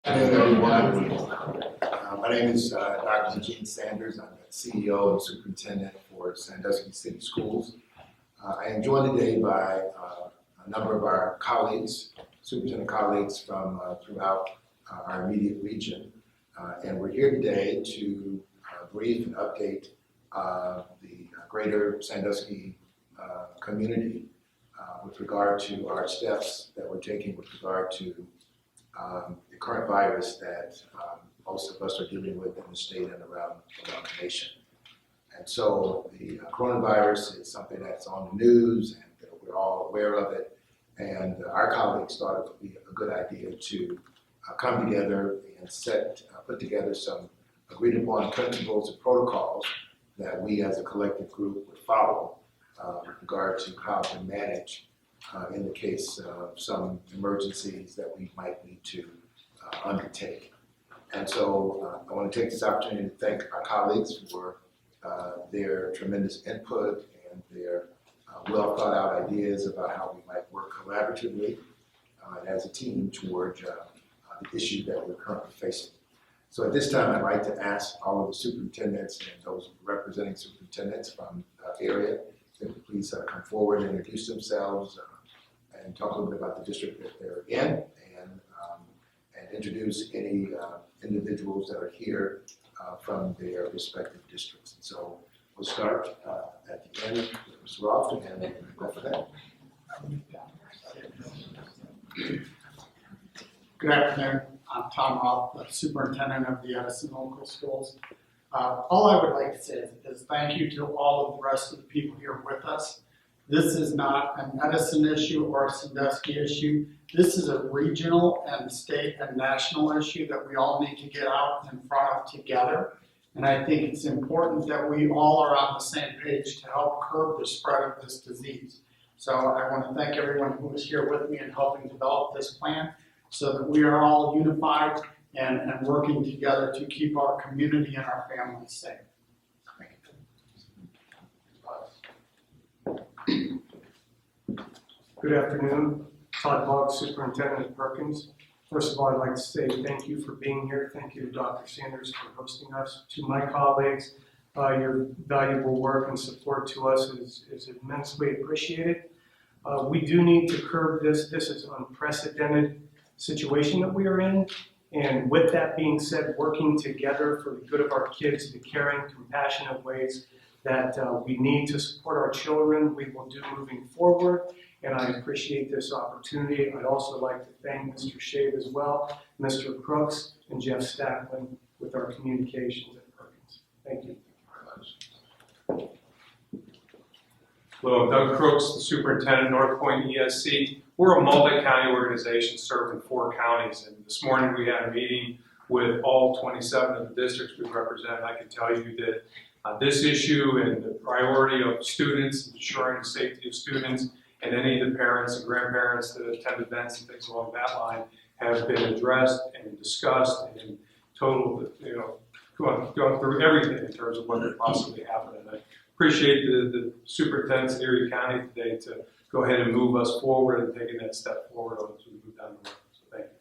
Good afternoon, everyone. My name is Dr. Eugene Sanders. I'm the CEO and Superintendent for Sandusky City Schools. I am joined today by a number of our colleagues, superintendent colleagues from throughout our immediate region. And we're here today to brief and update the greater Sandusky community with regard to our steps that we're taking with regard to the current virus that most of us are dealing with in the state and around the nation. And so the coronavirus is something that's on the news and we're all aware of it. And our colleagues thought it would be a good idea to come together and put together some agreed upon principles and protocols that we as a collective group would follow with regard to how to manage in the case of some emergencies that we might need to undertake. And so I want to take this opportunity to thank our colleagues for their tremendous input and their well thought out ideas about how we might work collaboratively as a team toward the issue that we're currently facing. So at this time, I'd like to ask all of the superintendents and those representing superintendents from the area to please come forward and introduce themselves and talk a little bit about the district that they're in and introduce any individuals that are here from their respective districts. And so we'll start at the end with Ms. Roth and then go for that. Good afternoon. I'm Todd Boggs, the Superintendent of the Edison Local Schools. All I would like to say is thank you to all of the rest of the people here with us. This is not an Edison issue or a Sandusky issue. This is a regional and state and national issue that we all need to get out in front of together. And I think it's important that we all are on the same page to help curb the spread of this disease. So I want to thank everyone who was here with me in helping develop this plan so that we are all unified and working together to keep our community and our families safe. Good afternoon, Todd Boggs, Superintendent of Perkins. First of all, I'd like to say thank you for being here. Thank you to Dr. Sanders for hosting us. To my colleagues, your valuable work and support to us is immensely appreciated. We do need to curb this. This is an unprecedented situation that we are in. And with that being said, working together for the good of our kids, the caring, compassionate ways that we need to support our children, we will do moving forward. And I appreciate this opportunity. I'd also like to thank Mr. Schade as well, Mr. Crooks, and Jeff Stackman with our communications at Perkins. Thank you. Hello, I'm Doug Crooks, the Superintendent, North Point ESC. We're a multi-county organization serving 4 counties, and this morning we had a meeting with all 27 of the districts we represent. I can tell you that this issue and the priority of students, ensuring the safety of students, and any of the parents and grandparents that attend events and things along that line have been addressed and discussed and total, going through everything in terms of what could possibly happen. And I appreciate the superintendents in Erie County today to go ahead and move us forward and taking that step forward as we move down the road. So thank you.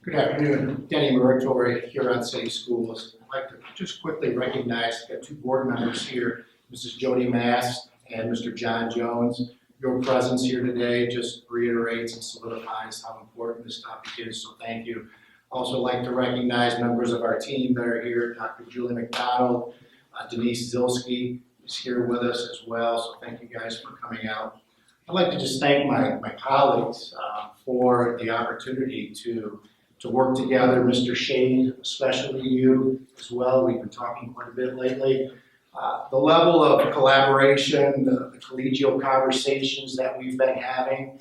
Good afternoon, Denny Muratori, Huron City Schools. I'd like to just quickly recognize, we've got 2 board members here, Mrs. Jody Mast and Mr. John Jones. Your presence here today just reiterates and solidifies how important this topic is, so thank you. Also like to recognize members of our team that are here. Dr. Julie McDonald, Denise Zilski is here with us as well, so thank you guys for coming out. I'd like to just thank my colleagues for the opportunity to work together. Mr. Schade, especially you as well. We've been talking quite a bit lately. The level of collaboration, the collegial conversations that we've been having,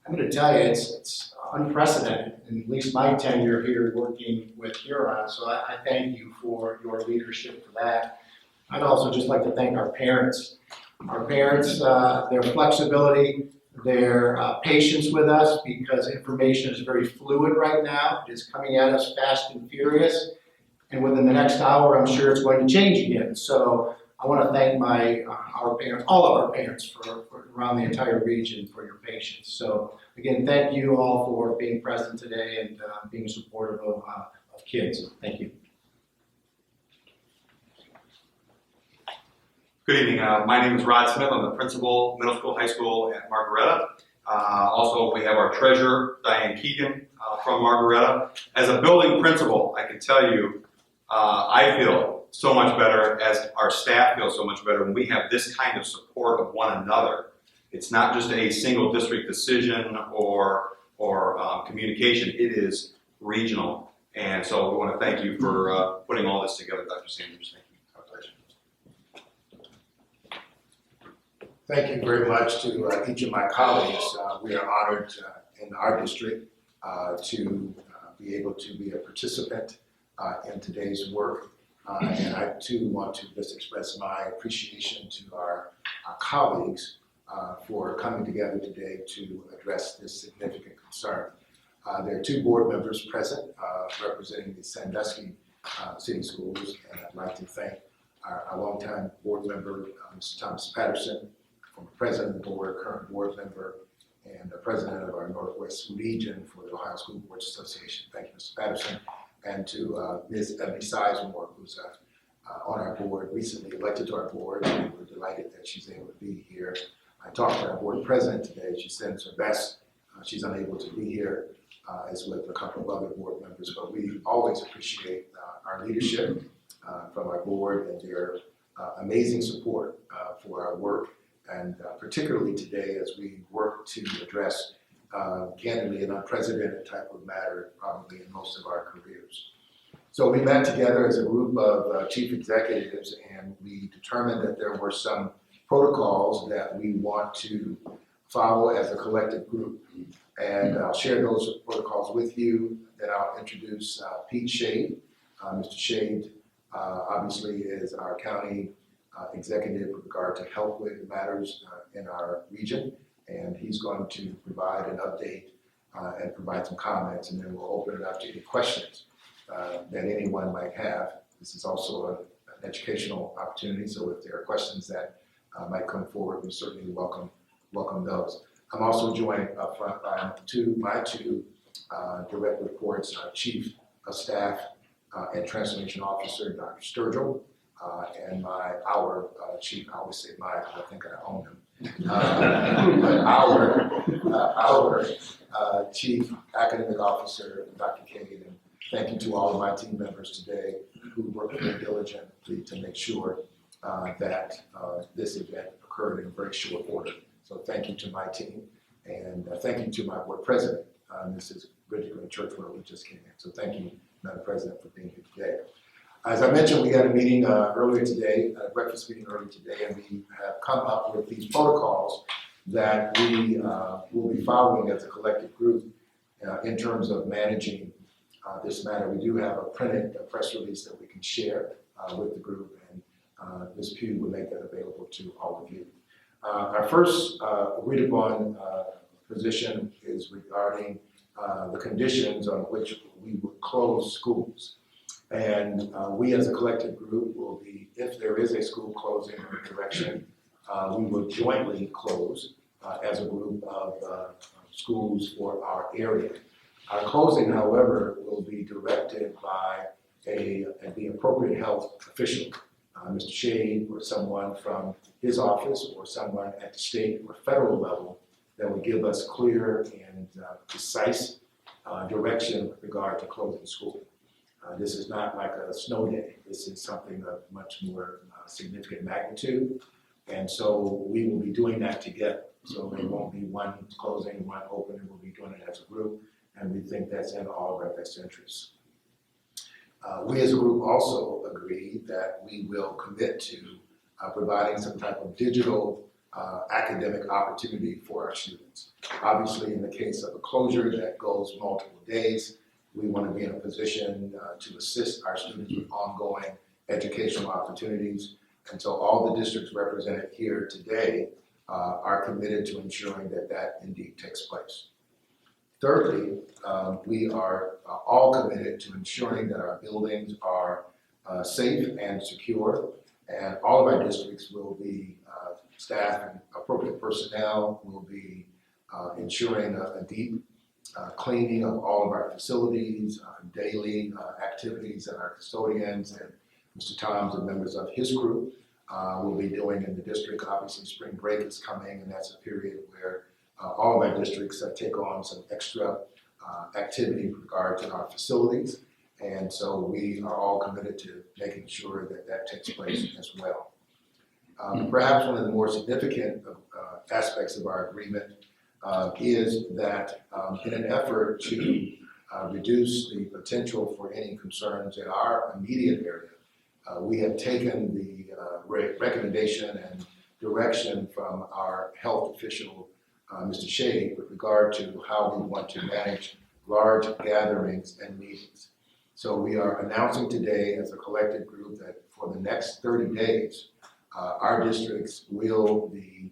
I'm going to tell you, it's unprecedented, in at least my tenure here working with Huron, so I thank you for your leadership for that. I'd also just like to thank our parents. Our parents, their flexibility, their patience with us, because information is very fluid right now. It is coming at us fast and furious, and within the next hour, I'm sure it's going to change again. So I want to thank our parents, all of our parents for around the entire region for your patience. So again, thank you all for being present today and being supportive of kids. Thank you. Good evening. My name is Rod Smith. I'm the principal, middle school, high school at Margaretta. Also, we have our treasurer, Diane Keegan, from Margaretta. As a building principal, I can tell you, I feel so much better, as our staff feels so much better when we have this kind of support of one another. It's not just a single district decision or communication. It is regional. And so we want to thank you for putting all this together, Dr. Sanders. Thank you. My pleasure. Thank you very much to each of my colleagues. We are honored in our district to be able to be a participant in today's work. And I too want to just express my appreciation to our colleagues for coming together today to address this significant concern. There are two board members present representing the Sandusky City Schools, and I'd like to thank our longtime board member, Mr. Thomas Patterson, former president of the board, current board member, and the president of our Northwest region for the Ohio School Boards Association. Thank you, Mr. Patterson. And to Ms. Ebony Sizemore, who's on our board, recently elected to our board, and we're delighted that she's able to be here. I talked to our board president today. She sends her best. She's unable to be here, as with a couple of other board members, but we always appreciate our leadership from our board and their amazing support for our work, and particularly today as we work to address candidly an unprecedented type of matter probably in most of our careers. So we met together as a group of chief executives, and we determined that there were some protocols that we want to follow as a collective group. And I'll share those protocols with you. Then I'll introduce Pete Schade. Mr. Schade obviously is our county executive with regard to health-related matters in our region. And he's going to provide an update and provide some comments, and then we'll open it up to any questions that anyone might have. This is also an educational opportunity, so if there are questions that might come forward, we certainly welcome those. I'm also joined up front by my two direct reports, Chief of Staff and Transformation Officer, Dr. Sturgill, and our chief, I always say my, I think I own him. But our Chief Academic Officer, Dr. Cade, and thank you to all of my team members today who worked very diligently to make sure that this event occurred in very short order. So thank you to my team, and thank you to my board president, Mrs. Bridget Churchwell, who just came in. So thank you, Madam President, for being here today. As I mentioned, we had a meeting earlier today, a breakfast meeting earlier today, and we have come up with these protocols that we will be following as a collective group in terms of managing this matter. We do have a printed press release that we can share with the group, and Ms. Pugh will make that available to all of you. Our first agreed upon position is regarding the conditions on which we would close schools. And we as a collective group will be, if there is a school closing or direction, we will jointly close as a group of schools for our area. Our closing, however, will be directed by the appropriate health official, Mr. Schade, or someone from his office, or someone at the state or federal level that would give us clear and precise direction with regard to closing school. This is not like a snow day. This is something of much more significant magnitude. And so we will be doing that together. So there won't be one closing, one opening. We'll be doing it as a group. And we think that's in all of our best interests. We as a group also agree that we will commit to providing some type of digital academic opportunity for our students. Obviously, in the case of a closure that goes multiple days, we want to be in a position to assist our students with ongoing educational opportunities. And so all the districts represented here today are committed to ensuring that that indeed takes place. Thirdly, we are all committed to ensuring that our buildings are safe and secure. And all of our districts will be staffed and appropriate personnel will be ensuring a deep cleaning of all of our facilities, daily activities that our custodians and Mr. Toms and members of his group will be doing in the district. Obviously, spring break is coming, and that's a period where all of our districts take on some extra activity in regard to our facilities. And so we are all committed to making sure that that takes place as well. Perhaps one of the more significant aspects of our agreement is that in an effort to reduce the potential for any concerns in our immediate area, we have taken the recommendation and direction from our health official, Mr. Schade, with regard to how we want to manage large gatherings and meetings. So we are announcing today as a collective group that for the next 30 days, our districts will be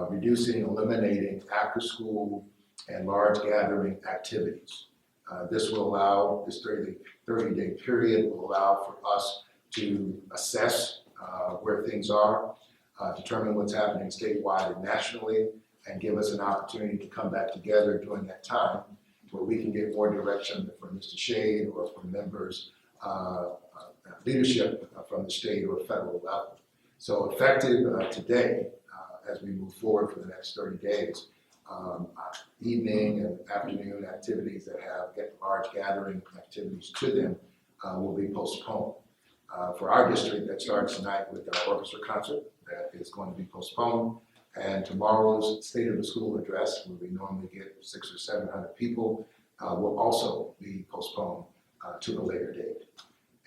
reducing, eliminating after-school and large gathering activities. This will allow, this 30-day period will allow for us to assess where things are, determine what's happening statewide and nationally, and give us an opportunity to come back together during that time where we can get more direction from Mr. Schade or from members, leadership from the state or federal level. So effective today, as we move forward for the next 30 days, evening and afternoon activities that have large gathering activities to them will be postponed. For our district, that starts tonight with our orchestra concert that is going to be postponed. And tomorrow's State of the School address, where we normally get 600 or 700 people, will also be postponed to a later date.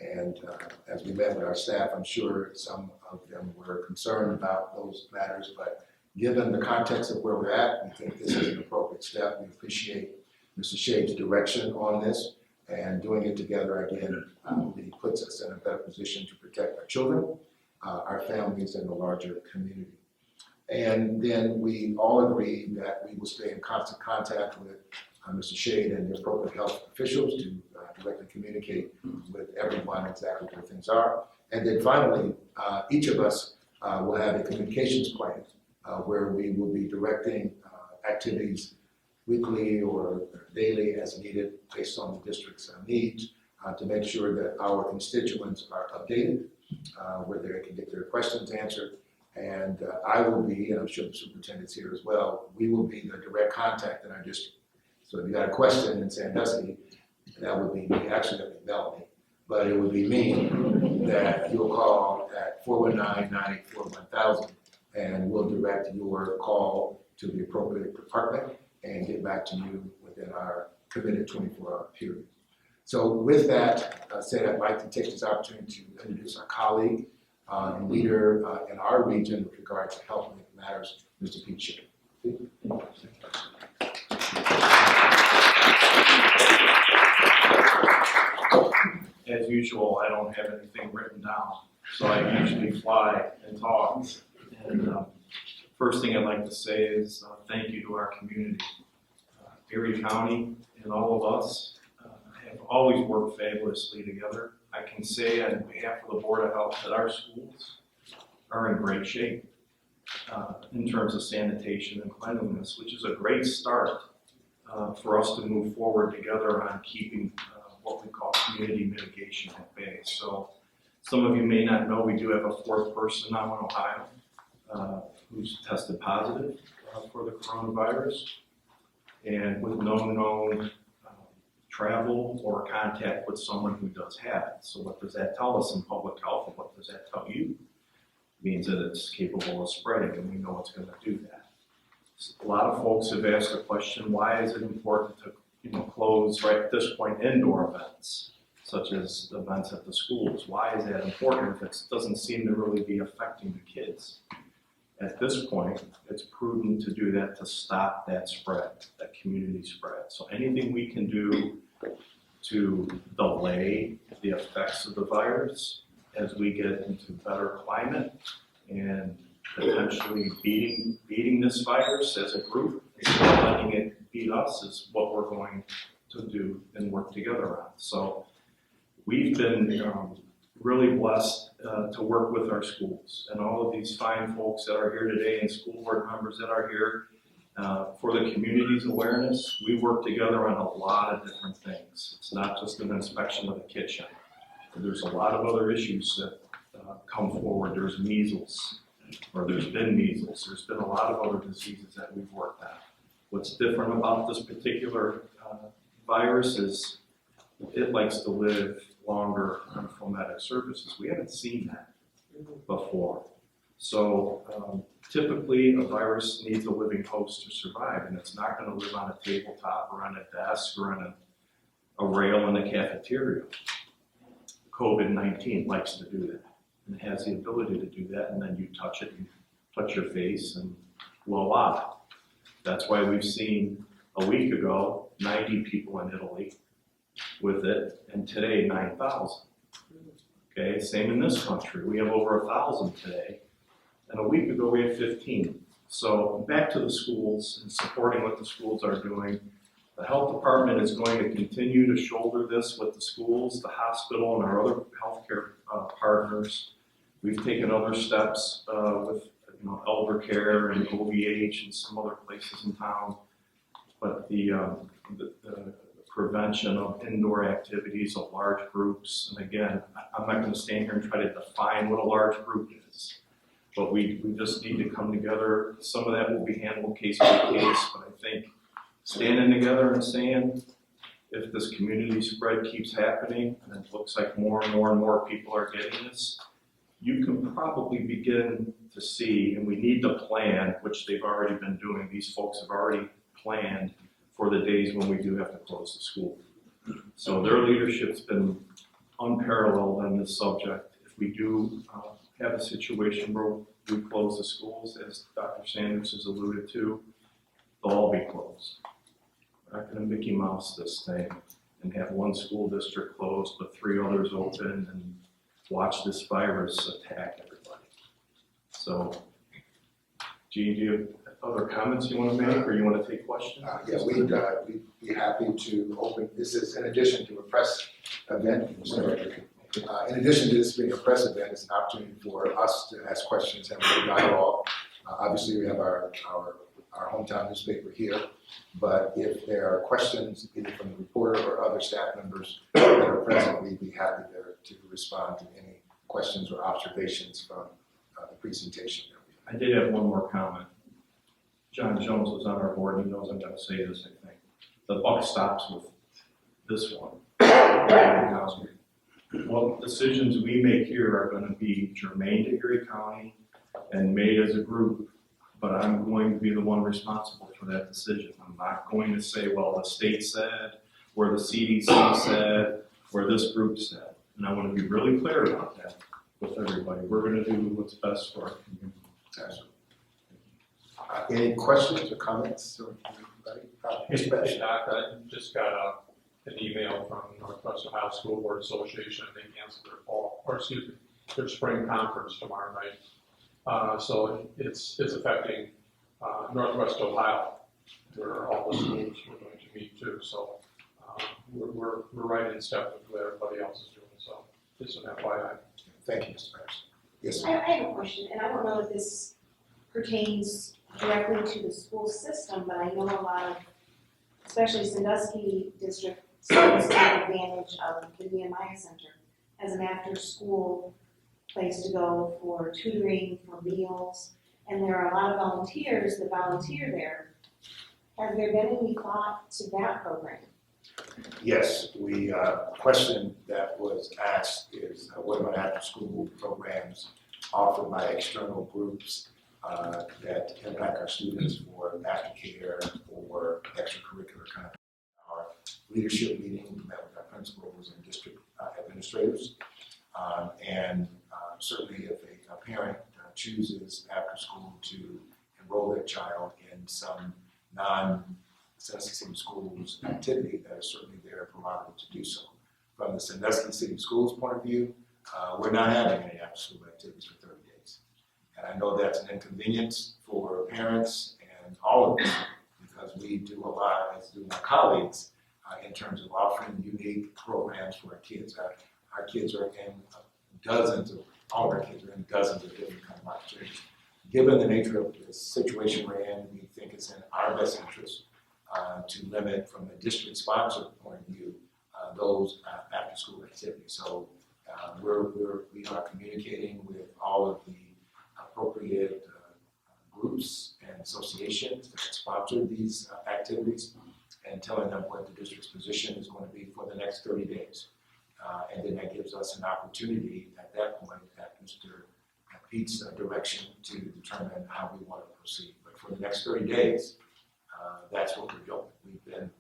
And as we met with our staff, I'm sure some of them were concerned about those matters, but given the context of where we're at, we think this is an appropriate step. We appreciate Mr. Shade's direction on this, and doing it together again really puts us in a better position to protect our children, our families, and the larger community. And then we all agreed that we will stay in constant contact with Mr. Schade and the appropriate health officials to directly communicate with everyone exactly where things are. And then finally, each of us will have a communications plan where we will be directing activities weekly or daily as needed based on the district's needs to make sure that our constituents are updated, where they can get their questions answered. And I will be, and I'm sure the superintendent's here as well, we will be the direct contact in our district. So if you got a question in Sandusky, that would be me, actually that would be Melanie, but it would be me that you'll call at 419-984-1000, and we'll direct your call to the appropriate department and get back to you within our committed 24-hour period. So with that said, I'd like to take this opportunity to introduce our colleague and leader in our region with regard to health matters, Mr. Pete Schade. As usual, I don't have anything written down, so I usually fly and talk. And first thing I'd like to say is thank you to our community. Erie County and all of us have always worked fabulously together. I can say on behalf of the Board of Health that our schools are in great shape in terms of sanitation and cleanliness, which is a great start for us to move forward together on keeping what we call community mitigation at bay. So some of you may not know, we do have a fourth person now in Ohio who's tested positive for the coronavirus, and with no known travel or contact with someone who does have it. So what does that tell us in public health, and what does that tell you? It means that it's capable of spreading, and we know it's going to do that. So a lot of folks have asked the question, why is it important to close right at this point indoor events, such as events at the schools? Why is that important if it doesn't seem to really be affecting the kids? At this point, it's prudent to do that to stop that spread, that community spread. So anything we can do to delay the effects of the virus as we get into better climate and potentially beating this virus as a group, instead of letting it beat us, is what we're going to do and work together on. So we've been really blessed to work with our schools and all of these fine folks that are here today and school board members that are here for the community's awareness. We work together on a lot of different things. It's not just an inspection of the kitchen. There's a lot of other issues that come forward. There's measles, or there's been measles. There's been a lot of other diseases that we've worked on. What's different about this particular virus is it likes to live longer on fometic surfaces. We haven't seen that before. So typically a virus needs a living host to survive, and it's not going to live on a tabletop or on a desk or on a rail in the cafeteria. COVID-19 likes to do that, and it has the ability to do that, and then you touch it, you touch your face, and voila. That's why we've seen a week ago 90 people in Italy with it, and today 9,000. Okay, same in this country. We have over 1,000 today, and a week ago we had 15. So back to the schools and supporting what the schools are doing. The health department is going to continue to shoulder this with the schools, the hospital, and our other healthcare partners. We've taken other steps with elder care and OVH and some other places in town. But the prevention of indoor activities of large groups, and again, I'm not going to stand here and try to define what a large group is, but we just need to come together. Some of that will be handled case by case, but I think standing together and saying, if this community spread keeps happening, and it looks like more and more people are getting this, you can probably begin to see, and we need to plan, which they've already been doing. These folks have already planned for the days when we do have to close the school. So their leadership's been unparalleled on this subject. If we do have a situation where we close the schools, as Dr. Sanders has alluded to, they'll all be closed. We're not going to Mickey Mouse this thing and have one school district closed but 3 others open and watch this virus attack everybody. So, Gene, do you have other comments you want to make, or you want to take questions? Yeah, we'd be happy to open. This is in addition to a press event. In addition to this being a press event, it's an opportunity for us to ask questions and have a dialogue. Obviously, we have our hometown newspaper here, but if there are questions either from the reporter or other staff members that are present, we'd be happy to respond to any questions or observations from the presentation. I did have one more comment. John Jones was on our board. He knows I'm going to say this, I think. The buck stops with this one. What decisions we make here are going to be germane to Erie County and made as a group, but I'm going to be the one responsible for that decision. I'm not going to say, well, the state said, or the CDC said, or this group said. And I want to be really clear about that with everybody. We're going to do what's best for our community. Any questions or comments from anybody? Hey, Doc, I just got an email from Northwest Ohio School Board Association. They canceled their spring conference tomorrow night. So it's affecting Northwest Ohio, where all the schools are going to meet too. So we're right in step with what everybody else is doing. So just an FYI. Thank you, Mr. Patterson. Yes, I have a question, and I don't know if this pertains directly to the school system, but I know a lot of, especially Sandusky district, students take advantage of the Nehemiah Center as an after-school place to go for tutoring, for meals, and there are a lot of volunteers that volunteer there. Has there been any thought to that program? Yes, question that was asked is what about after-school programs offered by external groups that impact our students for aftercare or extracurricular kind of. Our leadership meeting, we met with our principals and district administrators, and certainly if a parent chooses after school to enroll their child in some non-Sandusky City Schools activity, that is certainly their prerogative to do so. From the Sandusky City Schools point of view, we're not having any after-school activities for 30 days. And I know that's an inconvenience for parents and all of us, because we do a lot, as do my colleagues, in terms of offering unique programs for our kids. Our kids are in dozens of, all of our kids are in dozens of different kind of opportunities. Given the nature of the situation we're in, we think it's in our best interest to limit, from a district sponsor point of view, those after-school activities. So we are communicating with all of the appropriate groups and associations that sponsor these activities and telling them what the district's position is going to be for the next 30 days. And then that gives us an opportunity at that point, at Mr. Pete's direction, to determine how we want to proceed. But for the next 30 days, that's what we're doing. We've been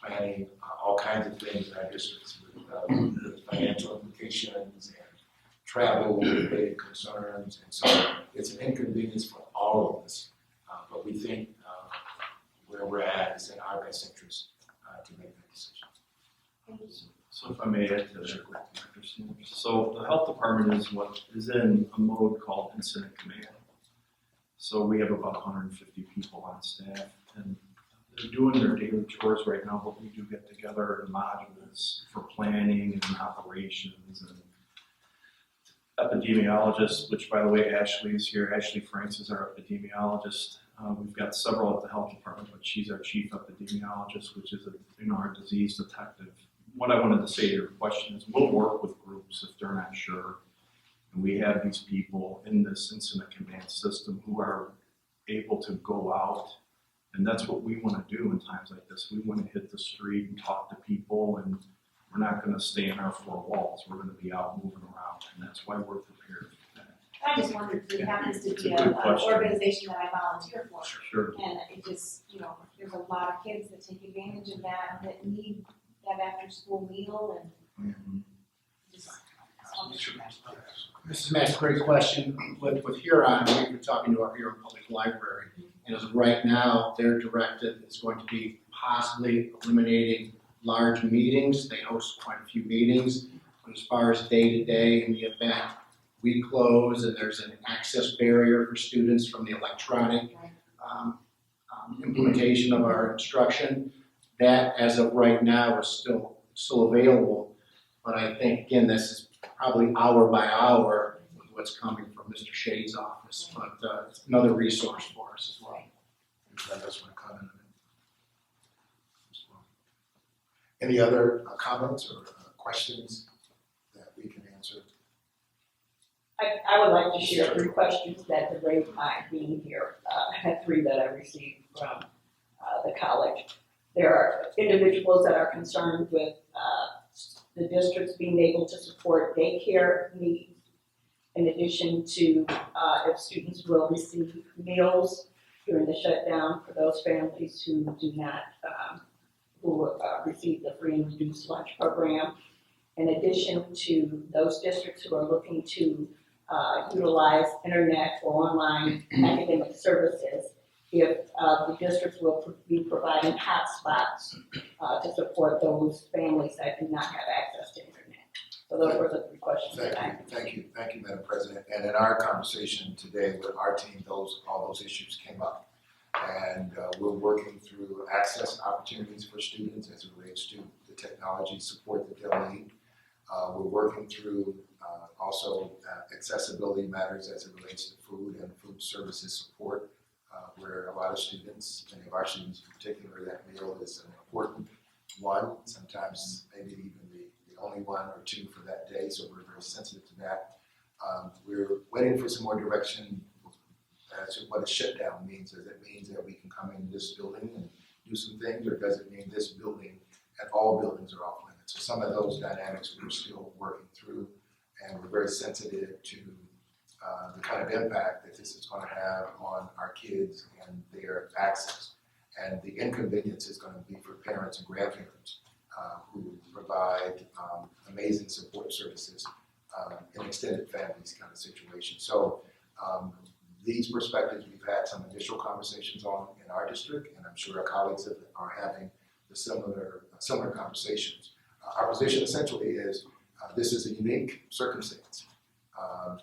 planning all kinds of things in our districts with financial implications and travel-related concerns. And so it's an inconvenience for all of us. But we think where we're at is in our best interest to make that decision. Thank you. So if I may add to that, Dr. Sanders. So the health department is in a mode called incident command. So we have about 150 people on staff, and they're doing their daily chores right now, but we do get together in modules for planning and operations and epidemiologists, which, by the way, Ashley is here. Ashley Franks is our epidemiologist. We've got several at the health department, but she's our chief epidemiologist, which is our disease detective. What I wanted to say to your question is we'll work with groups if they're not sure. And we have these people in this incident command system who are able to go out. And that's what we want to do in times like this. We want to hit the street and talk to people, and we're not going to stay in our four walls. We're going to be out moving around, and that's why we're prepared for that. I just wondered, it happens to It's be a good an question. organization that I volunteer for. Sure. And it just, there's a lot of kids that take advantage of that need that after-school meal and just. Mrs. Max, great question. With Huron, we've been talking to our Huron Public Library, and as of right now, their directive is going to be possibly eliminating large meetings. They host quite a few meetings, but as far as day-to-day in the event, we close and there's an access barrier for students from the electronic implementation of our instruction. That, as of right now, is still available, but I think, again, this is probably hour by hour with what's coming from Mr. Shade's office, but it's another resource for us as well. I just want to comment on it. Any other comments or questions that we can answer? I would like to share 3 questions that delayed my being here. I had 3 that I received from the college. There are individuals that are concerned with the districts being able to support daycare needs, in addition to if students will receive meals during the shutdown for those families who do not, receive the free and reduced lunch program. In addition to those districts who are looking to utilize internet or online academic services, if the districts will be providing hotspots to support those families that do not have access to internet. So those were the 3 questions that I had. Thank you, Madam President. And in our conversation today with our team, all those issues came up. And we're working through access opportunities for students as it relates to the technology support that they'll need. We're working through also accessibility matters as it relates to food and food services support, where a lot of students, many of our students in particular, that meal is an important one, sometimes maybe even the only one or 2 for that day, so we're very sensitive to that. We're waiting for some more direction as to what a shutdown means. Does it mean that we can come in this building and do some things, or does it mean this building and all buildings are off limits? So some of those dynamics we're still working through, and we're very sensitive to the kind of impact that this is going to have on our kids and their access. And the inconvenience is going to be for parents and grandparents who provide amazing support services in extended families kind of situation. So these perspectives we've had some initial conversations on in our district, and I'm sure our colleagues are having the similar conversations. Our position essentially is this is a unique circumstance,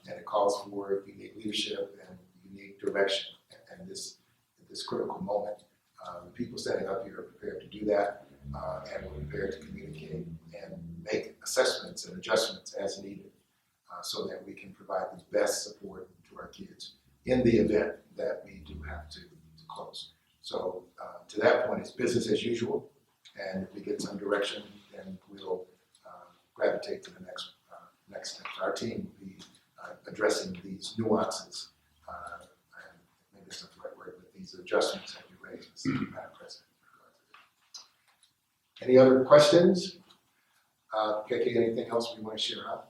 and it calls for unique leadership and unique direction at this critical moment. The people standing up here are prepared to do that, and we're prepared to communicate and make assessments and adjustments as needed. so that we can provide the best support to our kids in the event that we do have to close. So to that point, it's business as usual, and if we get some direction, then we'll gravitate to the next steps. Our team will be addressing these nuances, and maybe that's not the right word, but these adjustments that you raised, Madam President. Any other questions? KK, anything else we want to share out?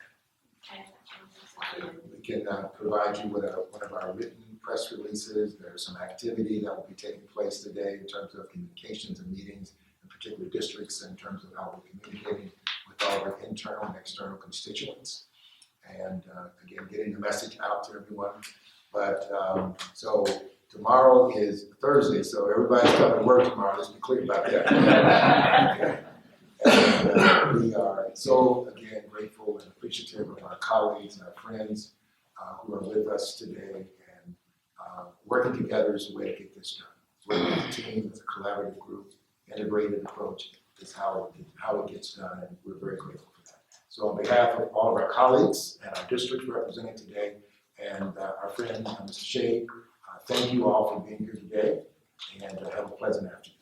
We can provide you with one of our written press releases. There's some activity that will be taking place today in terms of communications and meetings in particular districts, in terms of how we're communicating with all of our internal and external constituents. And again, getting the message out to everyone. But so tomorrow is Thursday, so everybody's coming to work tomorrow. Let's be clear about that. And we are so, again, grateful and appreciative of our colleagues and our friends who are with us today, and working together is the way to get this done. Working as a team, as a collaborative group, integrated approach is how it gets done, and we're very grateful for that. So on behalf of all of our colleagues and our districts represented today, and our friend, Mr. Schade, thank you all for being here today, and have a pleasant afternoon.